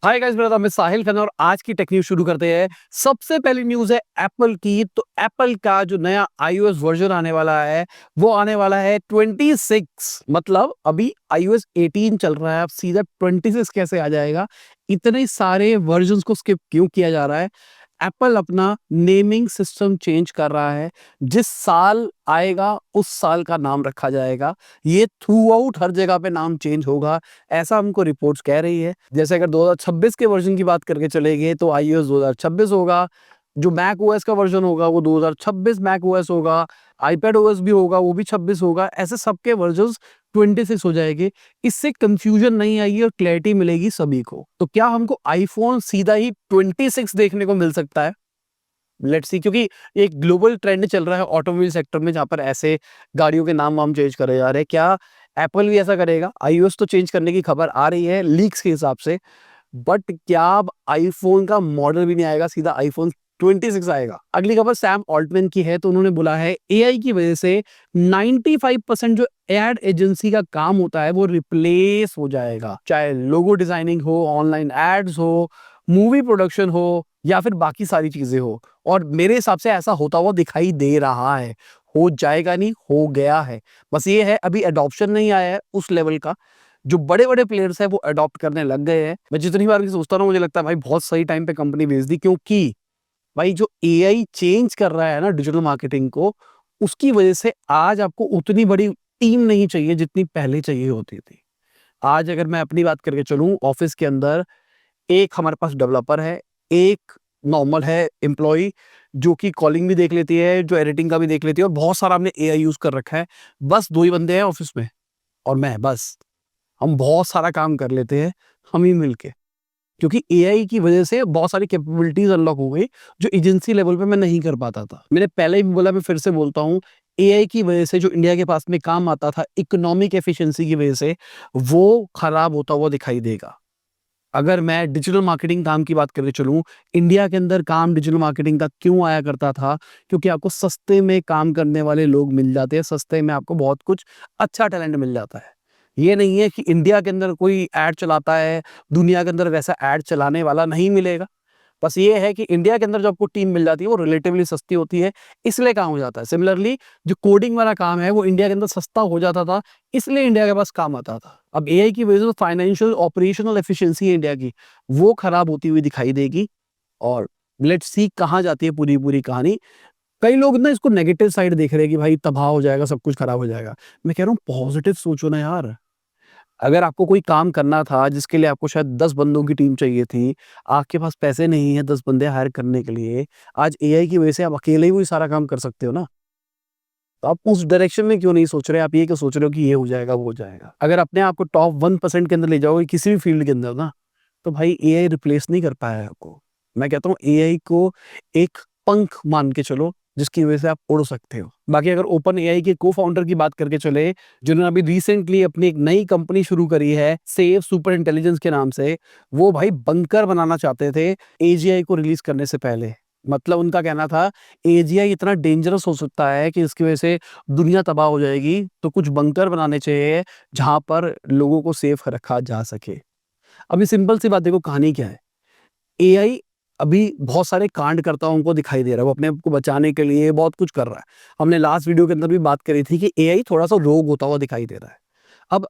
Hi guys, मेरा नाम है साहिल खन्ना और आज की टेक न्यूज शुरू करते हैं। सबसे पहली न्यूज है एप्पल की। तो एप्पल का जो नया iOS वर्जन आने वाला है वो आने वाला है 26। मतलब अभी iOS 18 चल रहा है, अब सीधा 26 कैसे आ जाएगा? इतने सारे वर्जन्स को स्किप क्यों किया जा रहा है? एप्पल अपना नेमिंग सिस्टम चेंज कर रहा है। जिस साल आएगा उस साल का नाम रखा जाएगा। ये थ्रू आउट हर जगह पे नाम चेंज होगा, ऐसा हमको रिपोर्ट्स कह रही है। जैसे अगर 2026 के वर्जन की बात करके चलेंगे तो iOS 2026 होगा। जो मैक ओएस का वर्जन होगा वो 2026 मैक ओएस होगा। आईपैड ओएस भी होगा, वो भी 26 होगा। ऐसे सबके वर्जन्स 26 हो जाएंगे। इससे कंफ्यूजन नहीं आएगी और क्लैरिटी मिलेगी सभी को। तो क्या हमको आईफोन सीधा ही 26 देखने को मिल सकता है? लेट्स सी, क्योंकि एक ग्लोबल ट्रेंड चल रहा है ऑटोमोबाइल सेक्टर में, जहां पर ऐसे गाड़ियों के नाम वाम चेंज करे जा रहे हैं। क्या एप्पल भी ऐसा करेगा? iOS तो चेंज करने की खबर आ रही है लीक्स के हिसाब से, बट क्या अब आईफोन का मॉडल भी नहीं आएगा, सीधा आईफोन 26 आएगा? अगली खबर सैम ऑल्टमैन की है। तो उन्होंने बोला है एआई की वजह से 95% जो एड एजेंसी का काम होता है वो रिप्लेस हो जाएगा। चाहे लोगो डिजाइनिंग हो, ऑनलाइन एड्स हो, मूवी प्रोडक्शन हो, या फिर बाकी सारी चीजें हो। और मेरे हिसाब से ऐसा होता हुआ दिखाई दे रहा है। हो जाएगा नहीं, हो गया है। बस ये है अभी एडॉप्शन नहीं आया है उस लेवल का। जो बड़े-बड़े प्लेयर्स हैं वो अडॉप्ट करने लग गए हैं। मैं जितनी बार भी सोचता हूँ मुझे लगता है भाई बहुत सही टाइम पे कंपनी भेज दी, क्योंकि भाई जो एआई चेंज कर रहा है ना डिजिटल मार्केटिंग को, उसकी वजह से आज आपको उतनी बड़ी टीम नहीं चाहिए जितनी पहले चाहिए होती थी। आज अगर मैं अपनी बात करके चलूँ ऑफिस के अंदर, एक हमारे पास डेवलपर है, एक नॉर्मल है एम्प्लॉयी जो कि कॉलिंग भी देख लेती है, जो एडिटिंग का भी देख लेती है, और बहुत सारा हमने एआई यूज़ कर रखा है। बस 2 ही बंदे हैं ऑफिस में और मैं बस। हम बहुत सारा काम कर लेते हैं हम ही मिलके, क्योंकि एआई की वजह से बहुत सारी कैपेबिलिटीज अनलॉक हो गई जो एजेंसी लेवल पे मैं नहीं कर पाता था। मैंने पहले ही बोला, मैं फिर से बोलता हूँ, एआई की वजह से जो इंडिया के पास में काम आता था इकोनॉमिक एफिशिएंसी की वजह से, वो खराब होता हुआ दिखाई देगा। अगर मैं डिजिटल मार्केटिंग काम की बात करके चलूँ, इंडिया के अंदर काम डिजिटल मार्केटिंग का क्यों आया करता था? क्योंकि आपको सस्ते में काम करने वाले लोग मिल जाते हैं, सस्ते में आपको बहुत कुछ अच्छा टैलेंट मिल जाता है। ये नहीं है कि इंडिया के अंदर कोई ऐड चलाता है, दुनिया के अंदर वैसा ऐड चलाने वाला नहीं मिलेगा। बस ये है कि इंडिया के अंदर जो आपको टीम मिल जाती है वो रिलेटिवली सस्ती होती है, इसलिए काम हो जाता है। सिमिलरली जो कोडिंग वाला काम है वो इंडिया के अंदर सस्ता हो जाता था, इसलिए इंडिया के पास काम आता था। अब एआई की वजह से फाइनेंशियल ऑपरेशनल एफिशिएंसी है इंडिया की, वो खराब होती हुई दिखाई देगी। और लेट्स सी कहाँ जाती है पूरी पूरी कहानी। कई लोग ना इसको नेगेटिव साइड देख रहे हैं कि भाई तबाह हो जाएगा, सब कुछ खराब हो जाएगा। मैं कह रहा हूँ पॉजिटिव सोचो ना यार। अगर आपको कोई काम करना था जिसके लिए आपको शायद 10 बंदों की टीम चाहिए थी, आपके पास पैसे नहीं है 10 बंदे हायर करने के लिए, आज एआई की वजह से आप अकेले ही वही सारा काम कर सकते हो ना। तो आप उस डायरेक्शन में क्यों नहीं सोच रहे? आप ये क्यों सोच रहे हो कि ये हो जाएगा, वो हो जाएगा? अगर अपने आप को टॉप 1% के अंदर ले जाओगे किसी भी फील्ड के अंदर ना, तो भाई एआई रिप्लेस नहीं कर पाया है आपको। मैं कहता हूँ एआई को एक पंख मान के चलो, जिसकी वजह से आप उड़ सकते हो। बाकी अगर ओपन एआई के को-फाउंडर की बात करके चले, जिन्होंने अभी रिसेंटली अपनी एक नई कंपनी शुरू करी है, सेफ सुपर इंटेलिजेंस के नाम से, वो भाई बंकर बनाना चाहते थे एजीआई को रिलीज़ करने से पहले। मतलब उनका कहना था एजीआई इतना डेंजरस हो सकता है कि इसकी वजह से दुनिया तबाह हो जाएगी, तो कुछ बंकर बनाने चाहिए, जहाँ पर लोगों को सेफ रखा जा सके। अभी सिंपल सी बात देखो, कहानी क्या है? एआई अभी बहुत सारे कांड करता हुआ हमको दिखाई दे रहा है, वो अपने आप को बचाने के लिए बहुत कुछ कर रहा है। हमने लास्ट वीडियो के अंदर भी बात करी थी कि एआई थोड़ा-सा रोग होता हुआ दिखाई दे रहा है। अब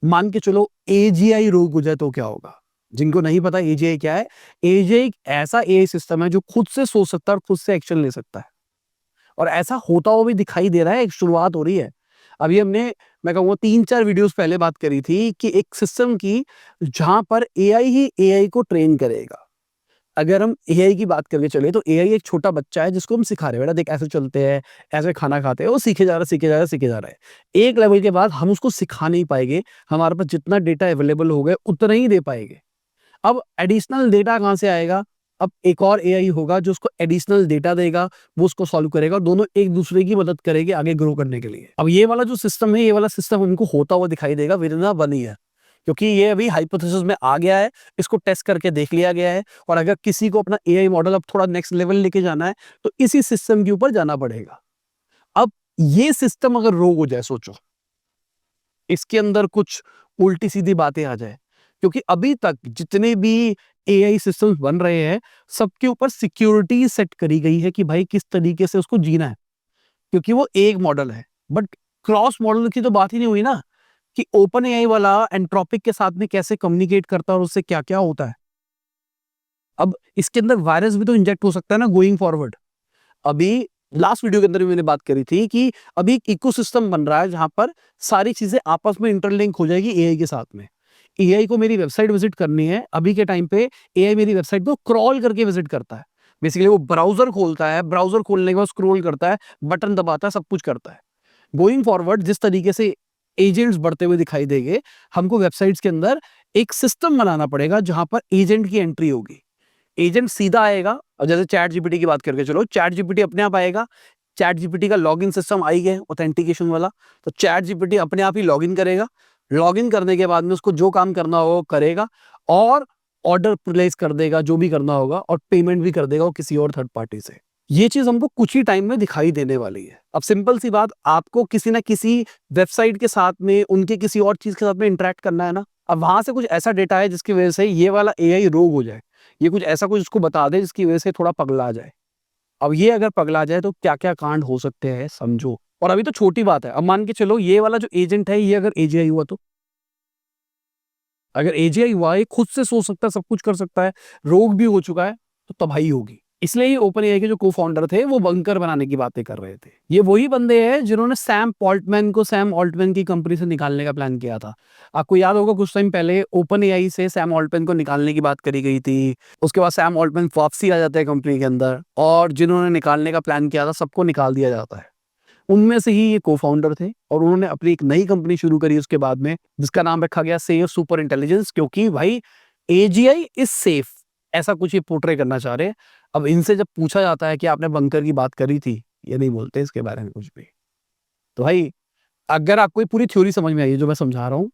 मान के चलो एजीआई रोग हो जाए तो क्या होगा? जिनको नहीं पता एजीआई क्या है, एजीआई एक ऐसा एआई सिस्टम है जो खुद से सोच सकता है और खुद से एक्शन ले सकता है। और ऐसा होता हुआ भी दिखाई दे रहा है, एक शुरुआत हो रही है। अभी हमने, मैं कहूँगा 3-4 वीडियोज़ पहले बात करी थी कि एक सिस्टम की, जहाँ पर एआई ही एआई को ट्रेन करेगा। अगर हम एआई की बात करके चले तो एआई एक छोटा बच्चा है जिसको हम सिखा रहे हैं, बेटा देख ऐसे चलते हैं, ऐसे खाना खाते हैं, वो सीखे जा रहा है, सीखे जा रहा है, सीखे जा रहा है। एक लेवल के बाद हम उसको सिखा नहीं पाएँगे, हमारे पास जितना डेटा अवेलेबल हो गया उतना ही दे पाएँगे। अब एडिशनल डेटा कहाँ से आएगा? अब एक और एआई होगा जो उसको एडिशनल डेटा देगा, वो उसको सॉल्व करेगा, दोनों एक-दूसरे की मदद करेंगे आगे ग्रो करने के लिए। अब ये वाला जो सिस्टम है, ये वाला सिस्टम हमको होता हुआ दिखाई देगा विदिन अ 1 ईयर, क्योंकि ये अभी हाइपोथेसिस में आ गया है, इसको टेस्ट करके देख लिया गया है। और अगर किसी को अपना एआई मॉडल अब थोड़ा नेक्स्ट लेवल लेके जाना है, तो इसी सिस्टम के ऊपर जाना पड़ेगा। अब ये सिस्टम अगर रोग हो जाए, सोचो, इसके अंदर कुछ उल्टी-सीधी बातें आ जाए, क्योंकि अभी तक जितने भी एआई सिस्टम्स बन रहे हैं, सबके ऊपर सिक्योरिटी सेट करी गई है कि भाई किस तरीके से उसको जीना है, क्योंकि वो एक मॉडल है। बट क्रॉस मॉडल की तो बात ही नहीं हुई ना, कि ओपन एआई वाला एंट्रोपिक के साथ में कैसे कम्युनिकेट करता है और उससे क्या-क्या होता है। अब इसके अंदर वायरस भी तो इंजेक्ट हो सकता है ना गोइंग फॉरवर्ड। अभी लास्ट वीडियो के अंदर भी मैंने बात करी थी कि अभी एक इकोसिस्टम बन रहा है जहां पर सारी चीजें आपस में इंटरलिंक हो जाएगी एआई के साथ में। एआई को मेरी वेबसाइट विजिट करनी है, अभी के टाइम पे एआई मेरी वेबसाइट को क्रॉल करके विजिट करता है। बेसिकली वो ब्राउजर खोलता है, ब्राउजर खोलने के बाद स्क्रॉल करता है, बटन दबाता है, सब कुछ करता है। गोइंग फॉरवर्ड जिस तरीके से एजेंट्स बढ़ते हुए दिखाई देंगे, हमको वेबसाइट्स के अंदर एक सिस्टम बनाना पड़ेगा जहां पर एजेंट की एंट्री होगी। एजेंट सीधा आएगा, और जैसे चैट जीपीटी की बात करके चलो, चैट जीपीटी अपने आप आएगा। चैट जीपीटी का लॉगिन सिस्टम आई है ऑथेंटिकेशन वाला, तो चैट जीपीटी अपने आप ही लॉगिन करेगा। लॉगिन करने के बाद में उसको जो काम करना होगा वो करेगा, और ऑर्डर प्लेस कर देगा जो भी करना होगा, और पेमेंट भी कर देगा वो किसी और थर्ड पार्टी से। ये चीज हमको कुछ ही टाइम में दिखाई देने वाली है। अब सिंपल सी बात, आपको किसी ना किसी वेबसाइट के साथ में, उनके किसी और चीज के साथ में इंटरेक्ट करना है ना। अब वहां से कुछ ऐसा डेटा है जिसकी वजह से ये वाला एआई रोग हो जाए, ये कुछ ऐसा कुछ उसको बता दे जिसकी वजह से थोड़ा पगला जाए। अब ये अगर पगला जाए तो क्या क्या कांड हो सकते हैं समझो। और अभी तो छोटी बात है, अब मान के चलो ये वाला जो एजेंट है ये अगर एजीआई हुआ तो, अगर एजीआई हुआ, ये खुद से सोच सकता है, सब कुछ कर सकता है, रोग भी हो चुका है, तो तबाही होगी। इसलिए ही ओपन एआई के जो को-फाउंडर थे वो बंकर बनाने की बातें कर रहे थे। ये वही बंदे हैं जिन्होंने सैम ऑल्टमैन की कंपनी से निकालने का प्लान किया था। आपको याद होगा कुछ टाइम पहले ओपन एआई से सैम ऑल्टमैन को निकालने की बात करी गई थी। उसके बाद सैम ऑल्टमैन वापसी आ जाता है कंपनी के अंदर, और जिन्होंने निकालने का प्लान किया था सबको निकाल दिया जाता है। उनमें से ही ये को-फाउंडर थे, और उन्होंने अपनी एक नई कंपनी शुरू करी उसके बाद में, जिसका नाम रखा गया सेफ सुपर इंटेलिजेंस, क्योंकि भाई एजीआई इज सेफ, ऐसा कुछ ये पोर्ट्रे करना चाह रहे हैं। अब इनसे जब पूछा जाता है कि आपने बंकर की बात करी थी, ये नहीं बोलते इसके बारे में कुछ भी। तो भाई अगर आपको ये पूरी थ्योरी समझ में आई है जो मैं समझा रहा हूँ,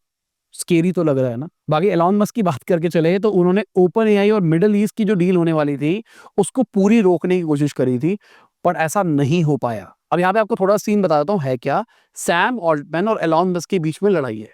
स्केरी तो लग रहा है ना। बाकी एलॉन मस्क की बात करके चले तो उन्होंने ओपन एआई और मिडल ईस्ट की जो डील होने वाली थी उसको पूरी रोकने की कोशिश करी थी, पर ऐसा नहीं हो पाया। अब यहाँ पे आपको थोड़ा सीन बता देता हूँ है क्या। सैम ऑल्टमैन और एलॉन मस्क के बीच में लड़ाई है।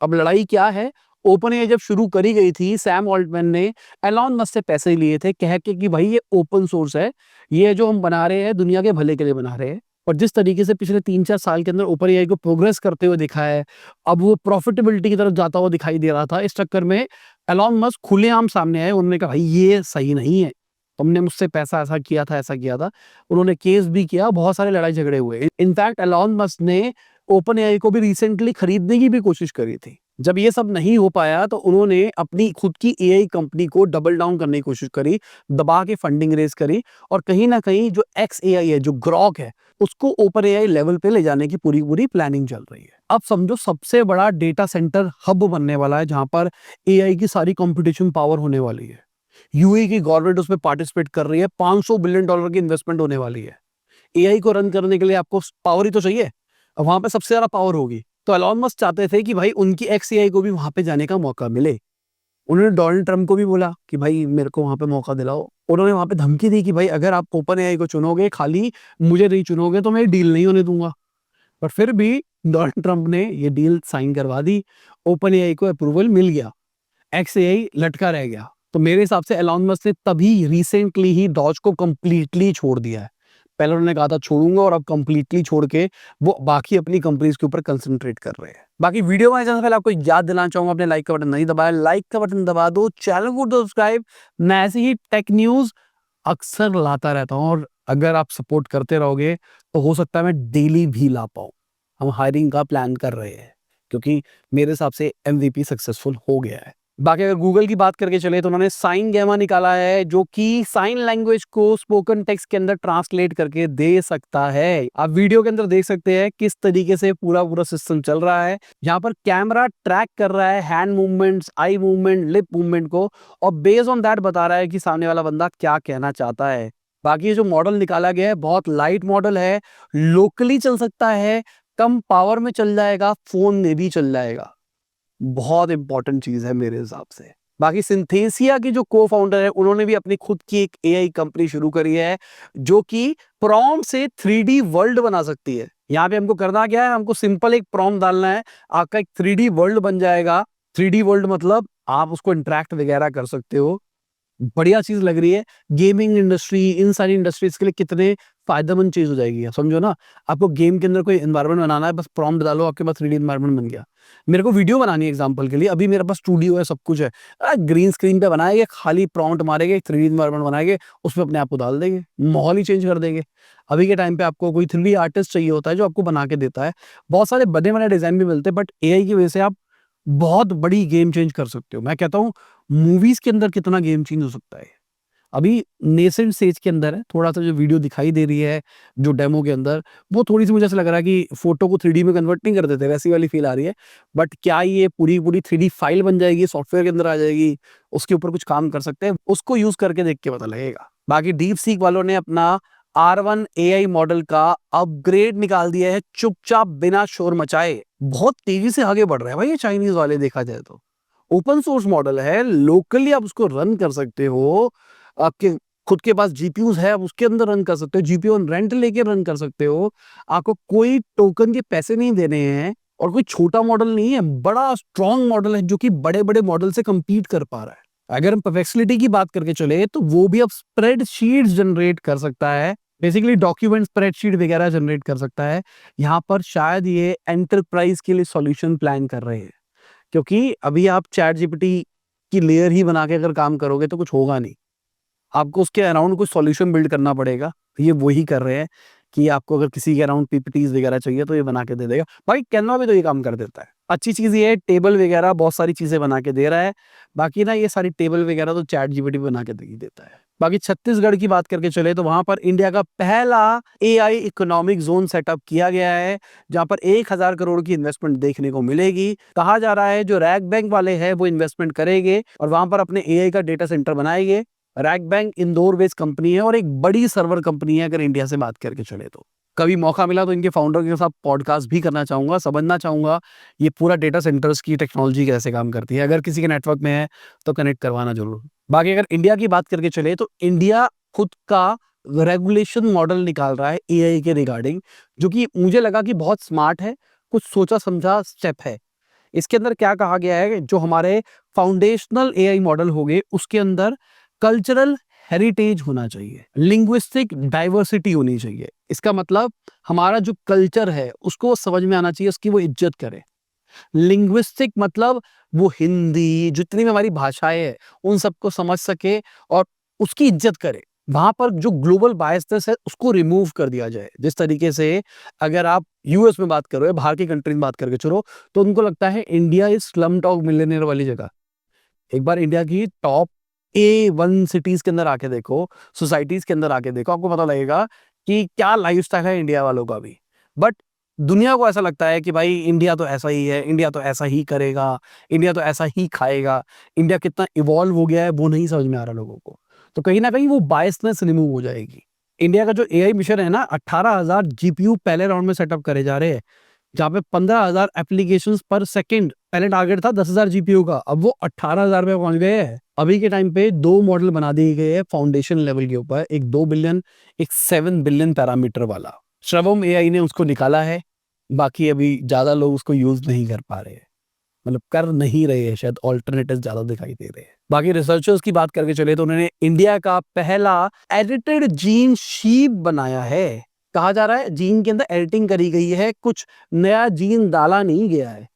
अब लड़ाई क्या है, ओपन एआई जब शुरू करी गई थी, सैम ऑल्टमैन ने एलॉन मस्क से पैसे लिए थे कह के कि भाई ये ओपन सोर्स है, ये जो हम बना रहे हैं दुनिया के भले के लिए बना रहे हैं। और जिस तरीके से पिछले 3-4 साल के अंदर ओपन एआई को प्रोग्रेस करते हुए दिखा है, अब वो प्रॉफिटेबिलिटी की तरफ जाता हुआ दिखाई दे रहा था। इस चक्कर में एलॉन मस्क खुलेआम सामने आए, उन्होंने कहा भाई ये सही नहीं है, तुमने मुझसे पैसा ऐसा किया था, ऐसा किया था। उन्होंने केस भी किया, बहुत सारे लड़ाई झगड़े हुए। इनफैक्ट एलॉन मस्क ने ओपन एआई को भी रिसेंटली खरीदने की भी कोशिश करी थी। जब ये सब नहीं हो पाया तो उन्होंने अपनी खुद की एआई कंपनी को डबल डाउन करने की कोशिश करी, दबा के फंडिंग रेज करी, और कहीं ना कहीं जो एक्स एआई है, जो ग्रॉक है, उसको ओपन एआई लेवल पे ले जाने की पूरी पूरी प्लानिंग चल रही है। अब समझो सबसे बड़ा डेटा सेंटर हब बनने वाला है जहां पर एआई की सारी कंप्यूटेशन पावर होने वाली है। यूएई की गवर्नमेंट उसमें पार्टिसिपेट कर रही है, $500 बिलियन की इन्वेस्टमेंट होने वाली है। एआई को रन करने के लिए आपको पावर ही तो चाहिए, अब वहां पे सबसे ज्यादा पावर होगी। तो एलॉन मस्क चाहते थे कि भाई उनकी एक्स एआई को भी वहां पे जाने का मौका मिले। उन्होंने डोनाल्ड ट्रम्प को भी बोला कि भाई मेरे को वहां पे मौका दिलाओ। उन्होंने वहां पे धमकी दी कि भाई अगर आप ओपन एआई को चुनोगे, खाली मुझे नहीं चुनोगे तो मैं डील नहीं होने दूंगा। पर फिर भी डोनाल्ड ट्रम्प ने ये डील साइन करवा दी, ओपन एआई को अप्रूवल मिल गया, एक्स एआई लटका रह गया। तो मेरे हिसाब से एलॉन मस्क ने तभी रिसेंटली ही डॉज को कंप्लीटली छोड़ दिया है। पहले उन्होंने कहा था छोड़ूंगा, और अब कंप्लीटली छोड़ के वो बाकी अपनी कंपनीज के ऊपर कंसंट्रेट कर रहे हैं। बाकी वीडियो में जाने से पहले आपको याद दिलाना चाहूंगा, अपने लाइक का बटन नहीं दबाया, लाइक का बटन दबा दो, चैनल को सब्सक्राइब। मैं ऐसे ही टेक न्यूज अक्सर लाता रहता हूँ, और अगर आप सपोर्ट करते रहोगे तो हो सकता है मैं डेली भी ला पाऊँ। हम हायरिंग का प्लान कर रहे हैं, क्योंकि मेरे हिसाब से एमवीपी सक्सेसफुल हो गया है। बाकी अगर गूगल की बात करके चले तो उन्होंने साइन गैमा निकाला है, जो कि साइन लैंग्वेज को स्पोकन टेक्स्ट के अंदर ट्रांसलेट करके दे सकता है। आप वीडियो के अंदर देख सकते हैं किस तरीके से पूरा पूरा सिस्टम चल रहा है। यहाँ पर कैमरा ट्रैक कर रहा है hand movements, eye movement, lip movement को, और बेस्ड ऑन दैट बता रहा है कि सामने वाला बंदा क्या कहना चाहता है। बाकी जो मॉडल निकाला गया है बहुत लाइट मॉडल है, लोकली चल सकता है, कम पावर में चल जाएगा, फोन में भी चल जाएगा। बहुत इंपॉर्टेंट चीज है मेरे हिसाब से। बाकी सिंथेसिया के जो को फाउंडर है उन्होंने भी अपनी खुद की एक एआई कंपनी शुरू करी है, जो कि प्रॉम्प्ट से 3D वर्ल्ड बना सकती है। यहाँ पे हमको करना क्या है, हमको सिंपल एक प्रॉम्प्ट डालना है, आपका एक 3D वर्ल्ड बन जाएगा। 3D वर्ल्ड मतलब आप उसको इंटरेक्ट वगैरह कर सकते हो। बढ़िया चीज लग रही है। गेमिंग इंडस्ट्री, इन सारी इंडस्ट्रीज के लिए कितने फायदेमंद चीज हो जाएगी। आप समझो ना, आपको गेम के अंदर कोई एनवायरनमेंट बनाना है, बस प्रॉम्प्ट डालो, आपके पास 3D एनवायरनमेंट बन गया। मेरे को वीडियो बनानी है एग्जांपल के लिए, अभी मेरे पास स्टूडियो है, सब कुछ है, ग्रीन स्क्रीन पे बनाएंगे, खाली प्रॉम्प्ट मारेंगे, 3D एनवायरनमेंट बनाएंगे, उसमें अपने आप को डाल देंगे, माहौल ही चेंज कर देंगे। अभी के टाइम पे आपको कोई 3D आर्टिस्ट चाहिए होता है जो आपको बना के देता है, बहुत सारे बने बने डिजाइन भी मिलते हैं, बट AI की वजह से आप बहुत बड़ी गेम चेंज कर सकते हो। मैं कहता हूँ मूवीज के अंदर कितना गेम चेंज हो सकता है। अभी नेसेंट स्टेज के अंदर है, थोड़ा-सा जो वीडियो दिखाई दे रही है, जो डेमो के अंदर, वो थोड़ी-सी मुझे ऐसा लग रहा है कि फ़ोटो को 3D में कन्वर्ट नहीं कर देते, वैसी वाली फ़ील आ रही है। बट क्या ये पूरी-पूरी 3D फ़ाइल बन जाएगी, सॉफ्टवेयर के अंदर आ जाएगी, उसके ऊपर कुछ काम कर सकते हैं, उसको यूज़ करके देख के पता लगेगा। बाकी डीप सीक वालों ने अपना R1 AI मॉडल का अपग्रेड निकाल दिया है, चुपचाप बिना शोर मचाए। बहुत तेज़ी से आगे बढ़ रहे हैं भाई ये चाइनीज़ वाले, देखा जाए तो। ओपन सोर्स मॉडल है, लोकली आप उसको रन कर सकते हो, आपके खुद के पास जीपीयूज है, आप उसके अंदर रन कर सकते हो, जीपीयू ऑन रेंट लेके रन कर सकते हो। आपको कोई टोकन के पैसे नहीं देने हैं, और कोई छोटा मॉडल नहीं है, बड़ा स्ट्रॉन्ग मॉडल है जो कि बड़े-बड़े मॉडल से compete कर पा रहा है। अगर हम परप्लेक्सिटी की बात करके चले तो वो भी अब स्प्रेडशीट्स जनरेट कर सकता है, बेसिकली डॉक्यूमेंट स्प्रेडशीट वगैरह जनरेट कर सकता है। यहाँ पर शायद ये एंटरप्राइज के लिए सॉल्यूशन प्लान कर रहे हैं, क्योंकि अभी आप चैट जीपीटी की लेयर ही बना के अगर काम करोगे तो कुछ होगा नहीं। आपको उसके अराउंड कुछ सॉल्यूशन बिल्ड करना पड़ेगा। ये वही कर रहे हैं कि आपको अगर किसी के अराउंड पीपीटीज वगैरह चाहिए तो ये बना के दे देगा। भाई कैनवा भी तो ये काम कर देता है। अच्छी चीज़ ये है, टेबल वगैरह बहुत सारी चीज़ें बना के दे रहा है। बाकी ना ये सारी टेबल वगैरह तो चैट जीपीटी बना के दे ही देता है। बाकी छत्तीसगढ़ की बात करके चले तो वहाँ पर इंडिया का पहला AI इकोनॉमिक ज़ोन सेटअप किया गया है, जहाँ पर 1000 करोड़ की इन्वेस्टमेंट देखने को मिलेगी। कहा जा रहा है जो रैक बैंक वाले हैं वो इन्वेस्टमेंट करेंगे और वहाँ पर अपने AI का डेटा सेंटर बनाएंगे। Rack bank Indore based company है और एक बड़ी सर्वर कंपनी है अगर इंडिया से बात करके चले तो। कभी मौका मिला तो इनके फाउंडर के साथ पॉडकास्ट भी करना चाहूंगा, समझना चाहूंगा ये पूरा डेटा सेंटर्स की टेक्नोलॉजी कैसे काम करती है। अगर किसी के नेटवर्क में है तो कनेक्ट करवाना जरूर। बाकी अगर इंडिया की बात करके चले तो इंडिया खुद का रेगुलेशन मॉडल निकाल रहा है AI के रिगार्डिंग, जो कि मुझे लगा कि बहुत स्मार्ट है, कुछ सोचा समझा स्टेप है। इसके अंदर क्या कहा गया है, जो हमारे फाउंडेशनल AI मॉडल होंगे उसके अंदर कल्चरल हेरिटेज होना चाहिए, लिंग्विस्टिक डाइवर्सिटी होनी चाहिए। इसका मतलब हमारा जो कल्चर है उसको समझ में आना चाहिए, उसकी वो इज्जत करे। लिंग्विस्टिक मतलब वो हिंदी, जितनी भी हमारी भाषाएं हैं उन सबको समझ सके और उसकी इज्जत करे। वहां पर जो ग्लोबल बायसनेस है उसको रिमूव कर दिया जाए। जिस तरीके से अगर आप यूएस में बात करो या बाहर की कंट्री में बात करके चलो तो उनको लगता है India is slum dog millionaire वाली जगह। एक बार इंडिया की टॉप A1 सिटीज के अंदर आके देखो, सोसाइटीज के अंदर आके देखो, आपको पता लगेगा कि क्या लाइफस्टाइल है इंडिया वालों का भी। बट दुनिया को ऐसा लगता है कि भाई इंडिया तो ऐसा ही है, इंडिया तो ऐसा ही करेगा, इंडिया तो ऐसा ही खाएगा। इंडिया कितना इवॉल्व हो गया है वो नहीं समझ में आ रहा लोगों को। तो कहीं ना कहीं वो बायसनेस रिमूव हो जाएगी। इंडिया का जो AI मिशन है ना, 18,000 जीपीयू पहले राउंड में सेटअप करे जा रहे हैं, जहाँ पे 15,000 एप्लीकेशन पर सेकेंड। पहले टारगेट था 10,000 जीपीयू का, अब वो 18,000 पे पहुंच गए हैं। अभी के टाइम पे 2 मॉडल बना दिए गए हैं फाउंडेशन लेवल के ऊपर, एक 2 बिलियन, एक 7 बिलियन पैरामीटर वाला। श्रवम AI ने उसको निकाला है, बाकी अभी ज्यादा लोग उसको यूज नहीं कर पा रहे हैं, मतलब कर नहीं रहे हैं, शायद ऑल्टरनेटिव ज्यादा दिखाई दे रहे हैं। बाकी रिसर्चर्स की बात करके चले तो उन्होंने इंडिया का पहला एडिटेड जीन शीप बनाया है। कहा जा रहा है जीन के अंदर एडिटिंग करी गई है, कुछ नया जीन डाला नहीं गया है।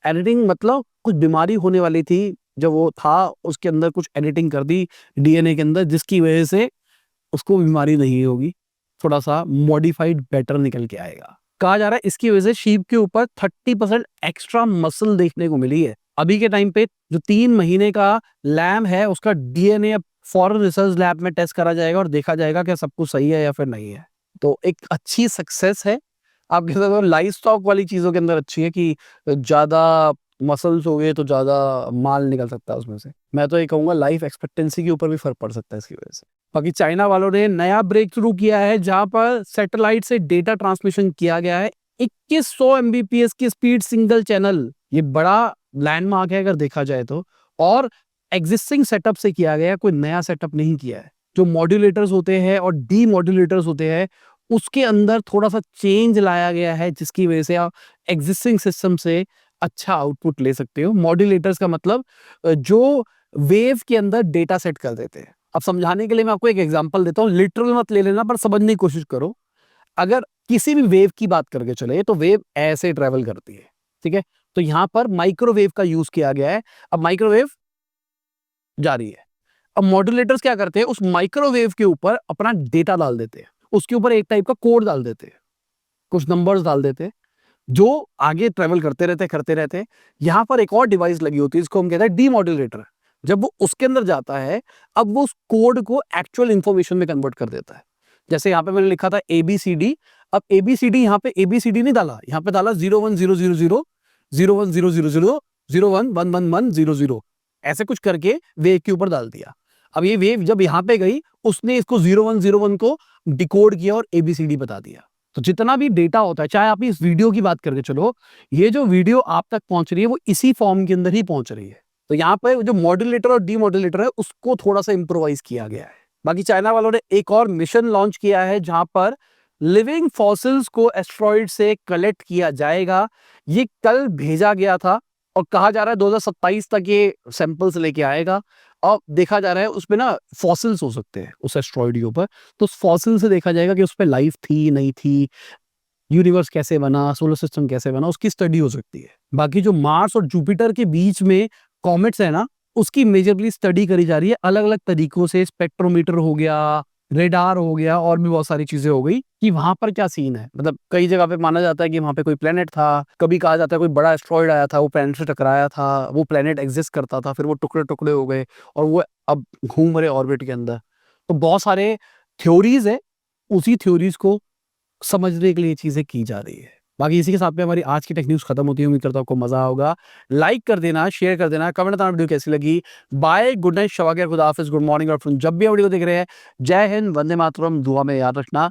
एडिटिंग मतलब कुछ बीमारी होने वाली थी, जब वो था उसके अंदर कुछ एडिटिंग कर दी DNA के अंदर, जिसकी वजह से उसको बीमारी नहीं होगी, थोड़ा सा मॉडिफाइड बेटर निकल के आएगा। कहा जा रहा है इसकी वजह से शीप के ऊपर 30% एक्स्ट्रा मसल देखने को मिली है। अभी के टाइम पे जो 3 महीने का लैम है उसका DNA फॉरेन रिसर्च लैब में टेस्ट करा जाएगा और देखा जाएगा कि सब कुछ सही है या फिर नहीं है। तो एक अच्छी सक्सेस है। आप कह सकते हो लाइव स्टॉक वाली चीजों के अंदर अच्छी है कि ज्यादा मसल्स हो गए तो ज्यादा माल निकल सकता है उसमें से। मैं तो ये कहूंगा लाइफ एक्सपेक्टेंसी के ऊपर भी फर्क पड़ सकता है इसकी वजह से। बाकी चाइना वालों ने नया ब्रेक थ्रू किया है, जहां पर सैटेलाइट से डेटा ट्रांसमिशन किया गया है 2100 Mbps की स्पीड सिंगल चैनल। ये बड़ा लैंडमार्क है अगर देखा जाए तो, और एग्जिस्टिंग सेटअप से किया गया, कोई नया सेटअप नहीं किया है। जो मॉड्यूलेटर्स होते हैं और डी मॉड्यूलेटर्स होते हैं उसके अंदर थोड़ा सा चेंज लाया गया है, जिसकी वजह से आप एग्जिस्टिंग सिस्टम से अच्छा आउटपुट ले सकते हो। मॉड्यूलेटर्स का मतलब जो वेव के अंदर डेटा सेट कर देते हैं। अब समझाने के लिए मैं आपको एक एग्जांपल देता हूँ, लिटरल मत ले लेना पर समझने की कोशिश करो। अगर किसी भी वेव की बात करके चले तो वेव ऐसे ट्रेवल करती है, ठीक है। तो यहां पर माइक्रोवेव का यूज किया गया है। अब माइक्रोवेव जा रही है, अब मॉड्यूलेटर्स क्या करते हैं, उस माइक्रोवेव के ऊपर अपना डेटा डाल देते हैं, उसके ऊपर एक टाइप का कोड डाल देते हैं, कुछ नंबर्स डाल देते हैं, जो आगे ट्रेवल करते रहते हैं। यहां पर एक और डिवाइस लगी होती है, इसको हम कहते हैं डीमॉड्यूलेटर। जब वो उसके अंदर जाता है, अब वो उस कोड को एक्चुअल इंफॉर्मेशन में कन्वर्ट कर देता है। जैसे यहाँ पे मैंने लिखा था ABCD, अब ABCD यहाँ पे ABCD नहीं डाला, यहाँ पे डाला 01000 01000 0111110 ऐसे कुछ करके वेव के ऊपर डाल दिया। अब ये वेव जब यहाँ पे गई, उसने इसको 0101 को डिकोड किया और ABCD बता दिया। तो जितना भी डेटा होता है, चाहे आप इस वीडियो की बात करके चलो, ये जो वीडियो आप तक पहुंच रही है वो इसी फॉर्म के अंदर ही पहुंच रही है। तो यहाँ पे जो मॉड्यूलेटर और डीमॉड्यूलेटर है उसको थोड़ा सा इंप्रोवाइज किया गया है। बाकी चाइना वालों ने एक और मिशन लॉन्च किया है जहां पर लिविंग फॉसिल्स को एस्ट्रॉइड से कलेक्ट किया जाएगा। ये कल भेजा गया था और कहा जा रहा है 2027 तक ये सैंपल्स लेके आएगा। और देखा जा रहा है उसमें ना फॉसिल्स हो सकते हैं उस एस्ट्रॉइड के ऊपर, तो उस फॉसिल से देखा जाएगा कि उस पर लाइफ थी नहीं थी, यूनिवर्स कैसे बना, सोलर सिस्टम कैसे बना, उसकी स्टडी हो सकती है। बाकी जो मार्स और जुपिटर के बीच में कॉमेट्स है ना, उसकी मेजरली स्टडी करी जा रही है अलग अलग तरीकों से। स्पेक्ट्रोमीटर हो गया, रेडार हो गया, और भी बहुत सारी चीजें हो गई कि वहां पर क्या सीन है। मतलब कई जगह पे माना जाता है कि वहां पे कोई प्लेनेट था, कभी कहा जाता है कोई बड़ा एस्ट्रॉइड आया था, वो प्लेनेट से टकराया था, वो प्लेनेट एग्जिस्ट करता था, फिर वो टुकड़े टुकड़े हो गए और वो अब घूम रहे ऑर्बिट के अंदर। तो बहुत सारे थ्योरीज है, उसी थ्योरीज को समझने के लिए चीजें की जा रही है। बाकी इसी के साथ में हमारी आज की टेक न्यूज खत्म होती है। उम्मीद करता हूं आपको मजा होगा। लाइक कर देना, शेयर कर देना, कमेंट करना वीडियो कैसी लगी। बाय, गुड नाइट, शवा, खुदा हाफिज, गुड मॉर्निंग। और जब भी वीडियो देख रहे हैं, जय हिंद, वंदे मातरम, दुआ में याद रखना।